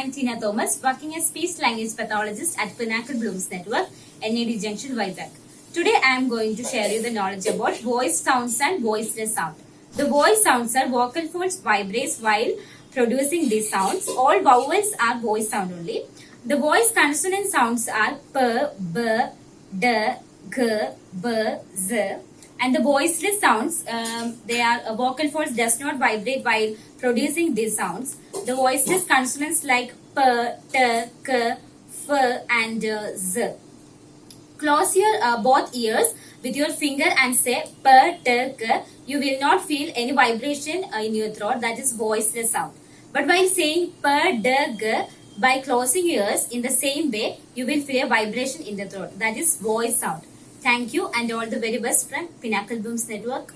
am Tina Thomas, working as speech language pathologist at Pinnacle Blooms Network, NAD Junction, Vizag. Today I am going to share you the knowledge about voice sounds and voiceless sound. The voice sounds are vocal folds vibrates while producing these sounds. All vowels are voice sound only. The voice consonant sounds are p, b, d, g, b, z. And the voiceless sounds, they are vocal folds does not vibrate while producing these sounds. The voiceless consonants like p, t, k, f, and z. Close your both ears with your finger and say p, t, k. You will not feel any vibration in your throat. That is voiceless sound. But while saying p, d, g, by closing ears in the same way, you will feel a vibration in the throat. That is voice sound. Thank you and all the very best from Pinnacle Blooms Network.